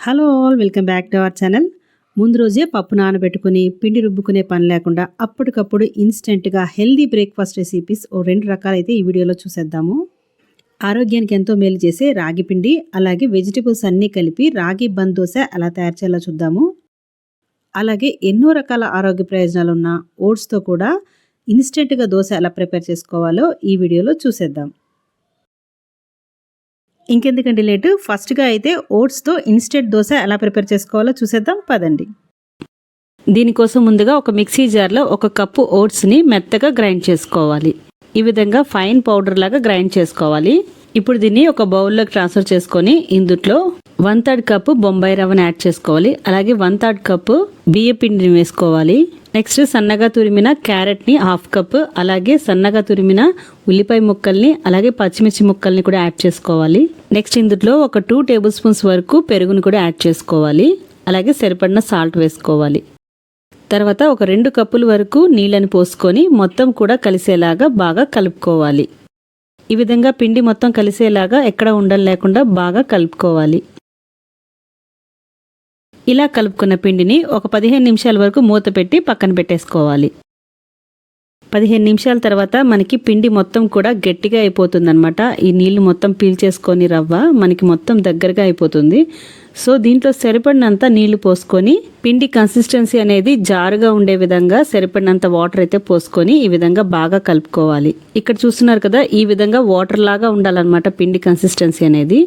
Hello all, welcome back to our channel. ముందు రోజే పప్పు నానబెట్టుకుని పిండి రుబ్బుకునే పని లేకుండా అప్పటికప్పుడు ఇన్స్టెంట్గా హెల్దీ బ్రేక్ఫాస్ట్ రెసిపీస్ ఓ 2 రకాలైతే ఈ వీడియోలో చూసేద్దాము. ఆరోగ్యానికి ఎంతో మేలు చేసే రాగి పిండి, అలాగే వెజిటబుల్స్ అన్నీ కలిపి రాగి బన్ దోశ ఎలా తయారు చేయాలో చూద్దాము. అలాగే ఎన్నో రకాల ఆరోగ్య ప్రయోజనాలు ఉన్న ఓట్స్తో కూడా ఇన్స్టెంట్గా దోశ ఎలా ప్రిపేర్ చేసుకోవాలో ఈ వీడియోలో చూసేద్దాం. ఇంకెందుకంటే లేటు, ఫస్ట్గా అయితే ఓట్స్తో ఇన్స్టెంట్ దోశ ఎలా ప్రిపేర్ చేసుకోవాలో చూసేద్దాం పదండి. దీనికోసం ముందుగా ఒక మిక్సీ జార్లో 1 కప్పు ఓట్స్ని మెత్తగా గ్రైండ్ చేసుకోవాలి. ఈ విధంగా ఫైన్ పౌడర్ లాగా గ్రైండ్ చేసుకోవాలి. ఇప్పుడు దీన్ని ఒక బౌల్లోకి ట్రాన్స్ఫర్ చేసుకొని ఇందులో 1/3 కప్పు బొంబాయి రవ్వని యాడ్ చేసుకోవాలి. అలాగే 1/3 కప్పు బియ్య పిండిని వేసుకోవాలి. నెక్స్ట్ సన్నగా తురిమిన క్యారెట్ని 1/2 కప్పు, అలాగే సన్నగా తురిమిన ఉల్లిపాయ ముక్కల్ని, అలాగే పచ్చిమిర్చి ముక్కల్ని కూడా యాడ్ చేసుకోవాలి. నెక్స్ట్ ఇందులో ఒక 2 టేబుల్ స్పూన్స్ వరకు పెరుగును కూడా యాడ్ చేసుకోవాలి. అలాగే సరిపడిన సాల్ట్ వేసుకోవాలి. తర్వాత ఒక 2 కప్పుల వరకు నీళ్ళని పోసుకొని మొత్తం కూడా కలిసేలాగా బాగా కలుపుకోవాలి. ఈ విధంగా పిండి మొత్తం కలిసేలాగా ఎక్కడ ఉండలు లేకుండా బాగా కలుపుకోవాలి. ఇలా కలుపుకున్న పిండిని ఒక 15 నిమిషాల వరకు మూత పెట్టి పక్కన పెట్టేసుకోవాలి. 15 నిమిషాల తర్వాత మనకి పిండి మొత్తం కూడా గట్టిగా అయిపోతుందన్నమాట. ఈ నీళ్లు మొత్తం పీల్చేసుకొని రవ్వ మనకి మొత్తం దగ్గరగా అయిపోతుంది. సో దీంట్లో సరిపడినంత నీళ్లు పోసుకొని పిండి కన్సిస్టెన్సీ అనేది జారుగా ఉండే విధంగా సరిపడినంత వాటర్ అయితే పోసుకొని ఈ విధంగా బాగా కలుపుకోవాలి. ఇక్కడ చూస్తున్నారు కదా, ఈ విధంగా వాటర్ లాగా ఉండాలన్నమాట పిండి కన్సిస్టెన్సీ అనేది.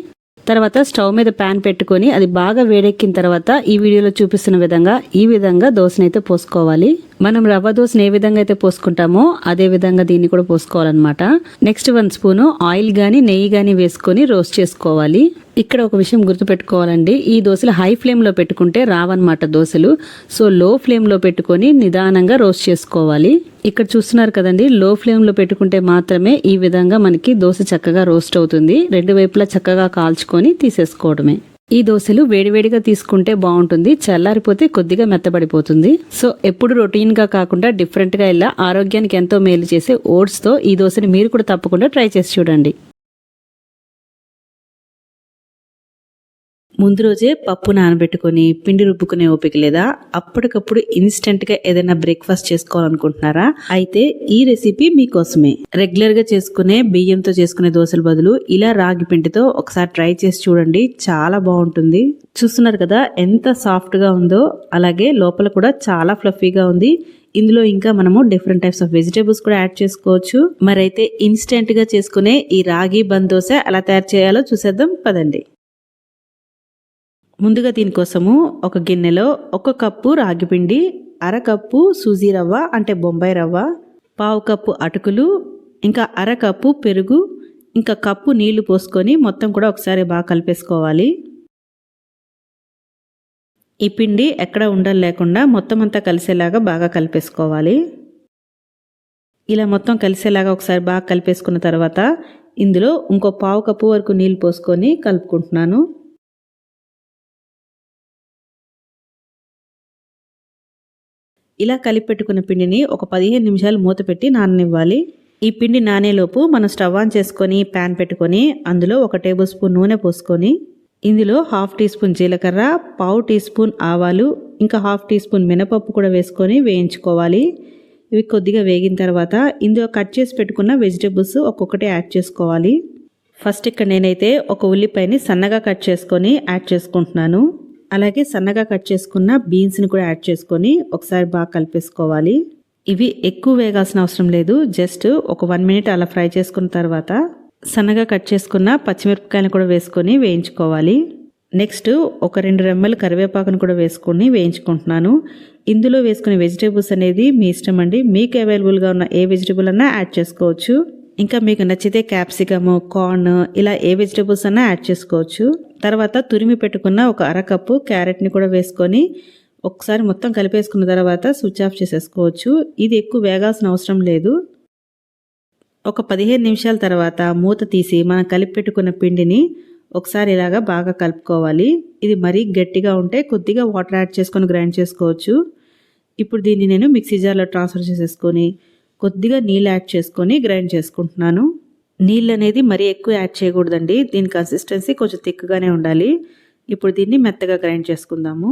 తర్వాత స్టవ్ మీద ప్యాన్ పెట్టుకొని అది బాగా వేడెక్కిన తర్వాత ఈ వీడియోలో చూపిస్తున్న విధంగా ఈ విధంగా దోశని అయితే పోసుకోవాలి. మనం రవ్వ దోశని ఏ విధంగా అయితే పోసుకుంటామో అదే విధంగా దీన్ని కూడా పోసుకోవాలన్నమాట. నెక్స్ట్ 1 స్పూను ఆయిల్ గానీ నెయ్యి గానీ వేసుకొని రోస్ట్ చేసుకోవాలి. ఇక్కడ ఒక విషయం గుర్తుపెట్టుకోవాలండి, ఈ దోశలు హై ఫ్లేమ్లో పెట్టుకుంటే రావన్నమాట దోశలు. సో లో ఫ్లేమ్లో పెట్టుకొని నిదానంగా రోస్ట్ చేసుకోవాలి. ఇక్కడ చూస్తున్నారు కదండి, లో ఫ్లేమ్లో పెట్టుకుంటే మాత్రమే ఈ విధంగా మనకి దోశ చక్కగా రోస్ట్ అవుతుంది. 2 వైపులా చక్కగా కాల్చుకొని తీసేసుకోవడమే. ఈ దోశలు వేడివేడిగా తీసుకుంటే బాగుంటుంది, చల్లారిపోతే కొద్దిగా మెత్తబడిపోతుంది. సో ఎప్పుడు రొటీన్గా కాకుండా డిఫరెంట్గా ఇలా ఆరోగ్యానికి ఎంతో మేలు చేసే ఓట్స్తో ఈ దోశని మీరు కూడా తప్పకుండా ట్రై చేసి చూడండి. ముందు రోజే పప్పు నానబెట్టుకొని పిండి రుబ్బుకునే ఓపిక లేదా, అప్పటికప్పుడు ఇన్స్టెంట్గా ఏదైనా బ్రేక్ఫాస్ట్ చేసుకోవాలనుకుంటున్నారా? అయితే ఈ రెసిపీ మీకోసమే. రెగ్యులర్గా చేసుకునే బియ్యంతో చేసుకునే దోశల బదులు ఇలా రాగి పిండితో ఒకసారి ట్రై చేసి చూడండి, చాలా బాగుంటుంది. చూస్తున్నారు కదా ఎంత సాఫ్ట్గా ఉందో, అలాగే లోపల కూడా చాలా ఫ్లఫీగా ఉంది. ఇందులో ఇంకా మనము డిఫరెంట్ టైప్స్ ఆఫ్ వెజిటేబుల్స్ కూడా యాడ్ చేసుకోవచ్చు. మరైతే ఇన్స్టెంట్గా చేసుకునే ఈ రాగి బన్ దోశ ఎలా తయారు చేయాలో చూసేద్దాం పదండి. ముందుగా దీనికోసము ఒక గిన్నెలో 1 కప్పు రాగి పిండి, 1/2 కప్పు సూజీ రవ్వ అంటే బొంబాయి రవ్వ, 1/4 కప్పు అటుకులు, ఇంకా 1/2 కప్పు పెరుగు, ఇంకా కప్పు నీళ్లు పోసుకొని మొత్తం కూడా ఒకసారి బాగా కలిపేసుకోవాలి. ఈ పిండి ఎక్కడ ఉండలు లేకుండా మొత్తం అంతా కలిసేలాగా బాగా కలిపేసుకోవాలి. ఇలా మొత్తం కలిసేలాగా ఒకసారి బాగా కలిపేసుకున్న తర్వాత ఇందులో ఇంకో 1/4 కప్పు వరకు నీళ్ళు పోసుకొని కలుపుకుంటున్నాను. ఇలా కలిపి పెట్టుకున్న పిండిని ఒక 15 నిమిషాలు మూత పెట్టి నాననివ్వాలి. ఈ పిండి నానేలోపు మనం స్టవ్ ఆన్ చేసుకొని ప్యాన్ పెట్టుకొని అందులో 1 టేబుల్ స్పూన్ నూనె పోసుకొని ఇందులో 1/2 టీ స్పూన్ జీలకర్ర, 1/4 టీ స్పూన్ ఆవాలు, ఇంకా 1/2 టీ స్పూన్ మినపప్పు కూడా వేసుకొని వేయించుకోవాలి. ఇవి కొద్దిగా వేగిన తర్వాత ఇందులో కట్ చేసి పెట్టుకున్న వెజిటేబుల్స్ ఒక్కొక్కటి యాడ్ చేసుకోవాలి. ఫస్ట్ ఇక్కడ నేనైతే 1 ఉల్లిపాయని సన్నగా కట్ చేసుకొని యాడ్ చేసుకుంటున్నాను. అలాగే సన్నగా కట్ చేసుకున్న బీన్స్ని కూడా యాడ్ చేసుకొని ఒకసారి బాగా కలిపేసుకోవాలి. ఇవి ఎక్కువ వేగాల్సిన అవసరం లేదు, జస్ట్ ఒక 1 మినిట్ అలా ఫ్రై చేసుకున్న తర్వాత సన్నగా కట్ చేసుకున్న పచ్చిమిరపకాయలను కూడా వేసుకొని వేయించుకోవాలి. నెక్స్ట్ ఒక 2 రెమ్మలు కరివేపాకును కూడా వేసుకొని వేయించుకుంటున్నాను. ఇందులో వేసుకునే వెజిటేబుల్స్ అనేది మీ ఇష్టం అండి, మీకు అవైలబుల్గా ఉన్న ఏ వెజిటేబుల్ అన్నా యాడ్ చేసుకోవచ్చు. ఇంకా మీకు నచ్చితే క్యాప్సికమ్, కార్న్ ఇలా ఏ వెజిటేబుల్స్ అన్నా యాడ్ చేసుకోవచ్చు. తర్వాత తురిమి పెట్టుకున్న ఒక 1/2 కప్పు క్యారెట్ని కూడా వేసుకొని ఒకసారి మొత్తం కలిపేసుకున్న తర్వాత స్విచ్ ఆఫ్ చేసేసుకోవచ్చు. ఇది ఎక్కువ వేగాల్సిన అవసరం లేదు. ఒక 15 నిమిషాల తర్వాత మూత తీసి మనం కలిపి పెట్టుకున్న పిండిని ఒకసారి ఇలాగా బాగా కలుపుకోవాలి. ఇది మరీ గట్టిగా ఉంటే కొద్దిగా వాటర్ యాడ్ చేసుకొని గ్రైండ్ చేసుకోవచ్చు. ఇప్పుడు దీన్ని నేను మిక్సీ జార్లో ట్రాన్స్ఫర్ చేసేసుకొని కొద్దిగా నీళ్ళు యాడ్ చేసుకొని గ్రైండ్ చేసుకుంటున్నాను. నీళ్ళు అనేది మరీ ఎక్కువ యాడ్ చేయకూడదండి, దీని కన్సిస్టెన్సీ కొంచెం థిక్గానే ఉండాలి. ఇప్పుడు దీన్ని మెత్తగా గ్రైండ్ చేసుకుందాము.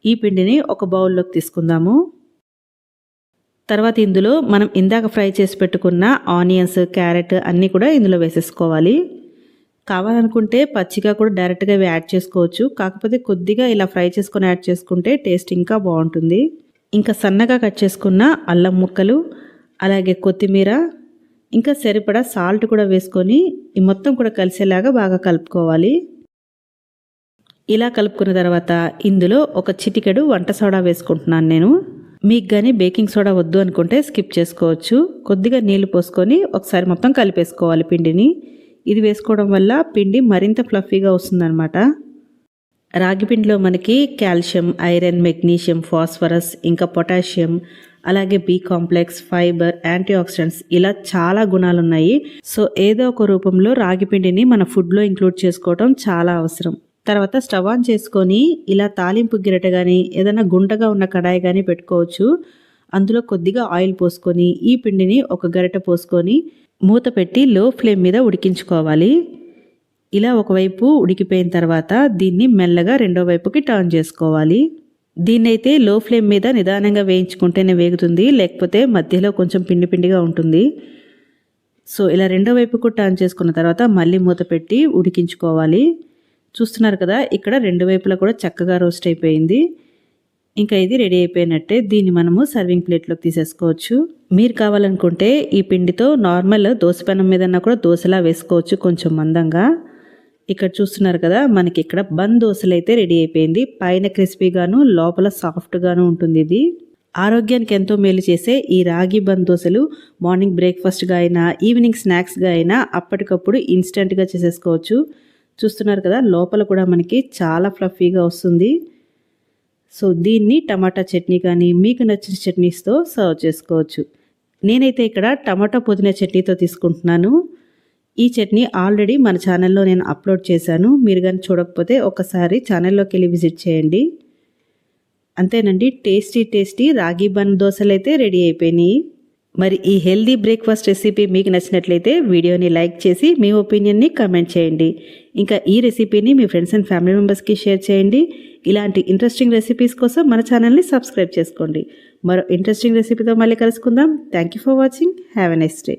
ఈ పిండిని ఒక బౌల్లోకి తీసుకుందాము. తర్వాత ఇందులో మనం ఇందాక ఫ్రై చేసి పెట్టుకున్న ఆనియన్స్, క్యారెట్ అన్నీ కూడా ఇందులో వేసేసుకోవాలి. కావాలనుకుంటే పచ్చిగా కూడా డైరెక్ట్గా ఇవి యాడ్ చేసుకోవచ్చు. కాకపోతే కొద్దిగా ఇలా ఫ్రై చేసుకొని యాడ్ చేసుకుంటే టేస్ట్ ఇంకా బాగుంటుంది. ఇంకా సన్నగా కట్ చేసుకున్న అల్లం ముక్కలు, అలాగే కొత్తిమీర, ఇంకా సరిపడా సాల్ట్ కూడా వేసుకొని ఈ మొత్తం కూడా కలిసేలాగా బాగా కలుపుకోవాలి. ఇలా కలుపుకున్న తర్వాత ఇందులో ఒక చిటికెడు వంట సోడా వేసుకుంటున్నాను నేను. మీకు కానీ బేకింగ్ సోడా వద్దు అనుకుంటే స్కిప్ చేసుకోవచ్చు. కొద్దిగా నీళ్లు పోసుకొని ఒకసారి మొత్తం కలిపేసుకోవాలి పిండిని. ఇది వేసుకోవడం వల్ల పిండి మరింత ఫ్లఫీగా వస్తుందన్నమాట. రాగి పిండిలో మనకి కాల్షియం, ఐరన్, మెగ్నీషియం, ఫాస్ఫరస్, ఇంకా పొటాషియం, అలాగే B complex, fibre, antioxidants ఇలా చాలా గుణాలు ఉన్నాయి. సో ఏదో ఒక రూపంలో రాగి పిండిని మన ఫుడ్లో ఇంక్లూడ్ చేసుకోవడం చాలా అవసరం. తర్వాత స్టవ్ ఆన్ చేసుకొని ఇలా తాలింపు గిరట కానీ ఏదైనా గుంటగా ఉన్న కడాయి కానీ పెట్టుకోవచ్చు. అందులో కొద్దిగా ఆయిల్ పోసుకొని ఈ పిండిని ఒక గరిటె పోసుకొని మూత పెట్టి లో ఫ్లేమ్ మీద ఉడికించుకోవాలి. ఇలా ఒకవైపు ఉడికిపోయిన తర్వాత దీన్ని మెల్లగా రెండో వైపుకి టర్న్ చేసుకోవాలి. దీన్నైతే లో ఫ్లేమ్ మీద నిదానంగా వేయించుకుంటేనే వేగుతుంది, లేకపోతే మధ్యలో కొంచెం పిండి పిండిగా ఉంటుంది. సో ఇలా రెండో వైపుకు టర్న్ చేసుకున్న తర్వాత మళ్ళీ మూత పెట్టి ఉడికించుకోవాలి. చూస్తున్నారు కదా, ఇక్కడ రెండు వైపులా కూడా చక్కగా రోస్ట్ అయిపోయింది. ఇంకా ఇది రెడీ అయిపోయినట్టే. దీన్ని మనము సర్వింగ్ ప్లేట్లోకి తీసేసుకోవచ్చు. మీరు కావాలనుకుంటే ఈ పిండితో నార్మల్ దోశ పెనం మీదన్నా కూడా దోశలా వేసుకోవచ్చు, కొంచెం మందంగా. ఇక్కడ చూస్తున్నారు కదా, మనకి ఇక్కడ బన్ దోశలు అయితే రెడీ అయిపోయింది. పైన క్రిస్పీగాను లోపల సాఫ్ట్గాను ఉంటుంది. ఇది ఆరోగ్యానికి ఎంతో మేలు చేసే ఈ రాగి బన్ దోశలు మార్నింగ్ బ్రేక్ఫాస్ట్గా అయినా ఈవినింగ్ స్నాక్స్గా అయినా అప్పటికప్పుడు ఇన్స్టెంట్గా చేసేసుకోవచ్చు. చూస్తున్నారు కదా, లోపల కూడా మనకి చాలా ఫ్లఫీగా వస్తుంది. సో దీన్ని టమాటా చట్నీ కానీ మీకు నచ్చిన చట్నీస్తో సర్వ్ చేసుకోవచ్చు. నేనైతే ఇక్కడ టమాటా పుదీనా చట్నీతో తీసుకుంటున్నాను. ఈ చట్నీ ఆల్రెడీ మన ఛానల్లో నేను అప్లోడ్ చేశాను. మీరు కానీ చూడకపోతే ఒకసారి ఛానల్లోకి వెళ్ళి విజిట్ చేయండి. అంతేనండి, టేస్టీ రాగి బన్ దోశలు అయితే రెడీ అయిపోయినాయి. మరి ఈ హెల్దీ బ్రేక్ఫాస్ట్ రెసిపీ మీకు నచ్చినట్లయితే వీడియోని లైక్ చేసి మీ ఒపీనియన్ని కమెంట్ చేయండి. ఇంకా ఈ రెసిపీని మీ ఫ్రెండ్స్ అండ్ ఫ్యామిలీ మెంబర్స్కి షేర్ చేయండి. ఇలాంటి ఇంట్రెస్టింగ్ రెసిపీస్ కోసం మన ఛానల్ని సబ్స్క్రైబ్ చేసుకోండి. మరో ఇంట్రెస్టింగ్ రెసిపీతో మళ్ళీ కలుసుకుందాం. Thank you for watching. Have a nice day.